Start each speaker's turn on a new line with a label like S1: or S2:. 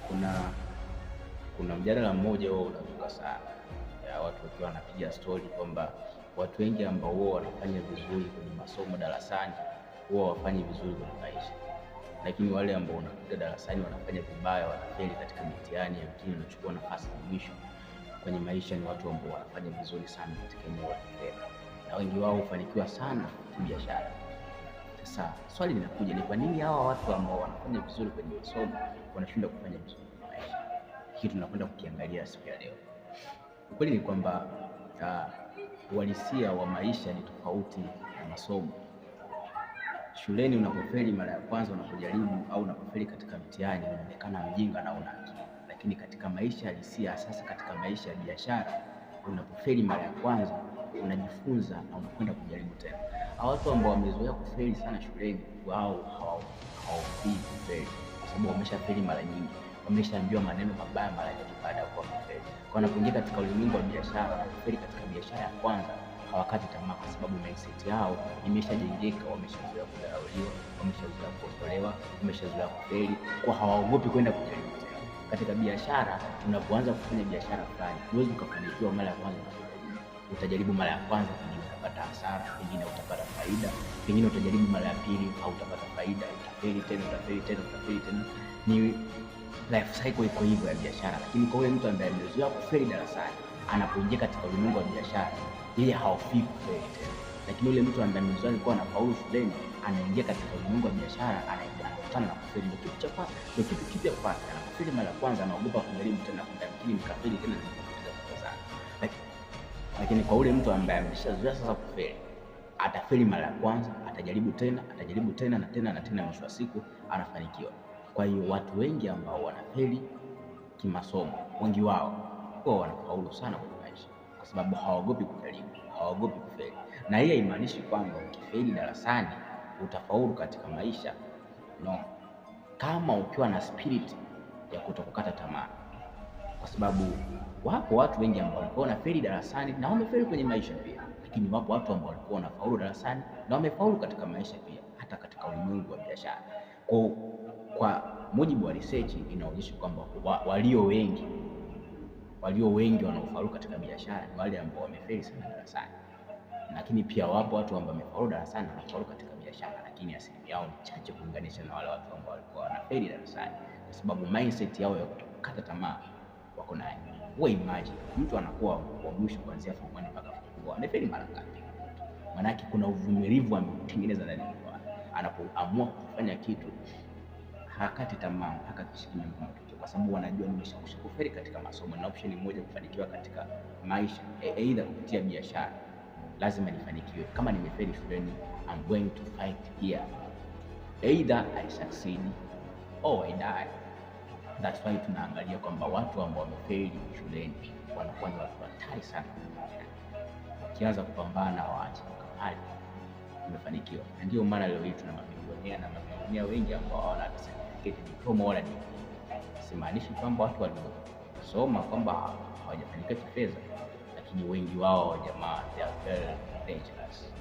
S1: kuna kuna mjadala mmoja huo unazuka sana ya watu wakiwa wanapiga stori kwamba watu wengi ambao huwa wanafanya vizuri kwenye masomo darasani huwa wafanyi vizuri kwenye maisha, lakini wale ambao unakuta darasani wanafanya vibaya, wanafeli katika mitihani, yamkini wanachukua nafasi za mwisho kwenye maisha, ni watu ambao wanafanya vizuri sana katika eneo la kifedha, na wengi wao hufanikiwa sana kibiashara. Sasa swali linakuja, ni kwa nini hawa watu ambao wanafanya vizuri kwenye masomo wanashindwa kufanya vizuri kwenye maisha? Hii tunakwenda kukiangalia siku ya leo. Ukweli ni kwamba uhalisia wa maisha ni tofauti na masomo. Shuleni unapofeli mara ya kwanza, unapojaribu au unapofeli katika mtihani, unaonekana mjinga na una akili, lakini katika maisha halisia, sasa katika maisha ya biashara, unapofeli mara ya kwanza unajifunza na unakwenda kujaribu tena. Hawa watu ambao wamezoea kufeli sana shuleni, wao hawafii kufeli kwa sababu wameshafeli mara nyingi, wameshaambiwa maneno mabaya mara nyingi baada ya kuwa kufeli. Kwa wanapoingia katika ulimwengu wa biashara, wanapofeli katika biashara ya kwanza, hawakati tamaa kwa sababu mindset yao imeshajengeka, wameshazoea kudharauliwa, wameshazoea kukosolewa, wameshazoea kufeli, kwa hawaogopi kwenda kujaribu tena. Katika biashara, unapoanza kufanya biashara fulani, huwezi ukafanikiwa mara ya kwanza. Utajaribu mara ya kwanza, pengine utapata hasara, pengine utapata faida, pengine utajaribu mara ya pili au utapata faida, utafeli tena, utafeli tena, utafeli tena. Ni life cycle iko hivyo ya biashara. Lakini kwa yule mtu ambaye amezoea kufeli darasani, anapoingia katika ulimwengu wa biashara, yeye haofii kufeli tena. Lakini yule mtu ambaye amezoea alikuwa anafaulu shuleni, anaingia katika ulimwengu wa biashara, anakutana na kufeli. Ndio kitu cha kwanza, ndio kitu kipya kwake. Anapofeli mara ya kwanza, anaogopa kujaribu tena, lakini nikafeli tena na kupoteza pesa zake. Lakini kwa ule mtu ambaye ameshazoea sasa kufeli, atafeli mara ya kwanza, atajaribu tena, atajaribu tena na tena na tena, mwisho wa siku anafanikiwa. Kwa hiyo watu wengi ambao wanafeli kimasomo, wengi wao huwa wanafaulu sana kwenye maisha kwa sababu hawaogopi kujaribu, hawaogopi kufeli. Na hii haimaanishi kwamba ukifeli darasani utafaulu katika maisha. No. Kama ukiwa na spirit ya kutokukata tamaa, kwa sababu wapo watu wengi ambao walikuwa wanafeli darasani na wamefeli kwenye maisha pia, lakini wapo watu ambao walikuwa wanafaulu darasani na wamefaulu katika maisha pia, hata katika ulimwengu wa biashara. Kwa mujibu wa research inaonyesha kwamba walio wengi wanaofaulu katika biashara ni wale ambao wamefeli sana darasani, lakini pia wapo watu ambao wamefaulu darasani na wanafaulu katika biashara, lakini asilimia yao ni chache kulinganisha na wale watu ambao walikuwa wanafeli darasani, kwa sababu mindset yao ya kutokata tamaa wako nayo. Wewe imagine mtu anakuwa wa mwisho kuanzia form 1 mpaka form 4, amefeli mara ngapi? Maana yake kuna uvumilivu ametengeneza ndani yake. Anapoamua kufanya kitu hakati tamaa mpaka kishikilie matokeo, kwa sababu wanajua nimeshakusha kufeli katika masomo na option moja kufanikiwa katika maisha, either kupitia biashara. Lazima nifanikiwe. Kama nimefeli shuleni, I'm going to fight here, either I succeed or I die. That's why tunaangalia kwamba watu ambao wamefeli shuleni wanakuwa ni watu hatari sana. Ukianza kupambana waache kama umefanikiwa. Na ndio maana leo hii tuna mabilionea na mabilionea wengi ambao hawana certificate, diploma wala degree. Simaanishi kwamba watu waliosoma kwamba hawajafanikiwa kifedha, lakini wengi wao jamaa they are very dangerous.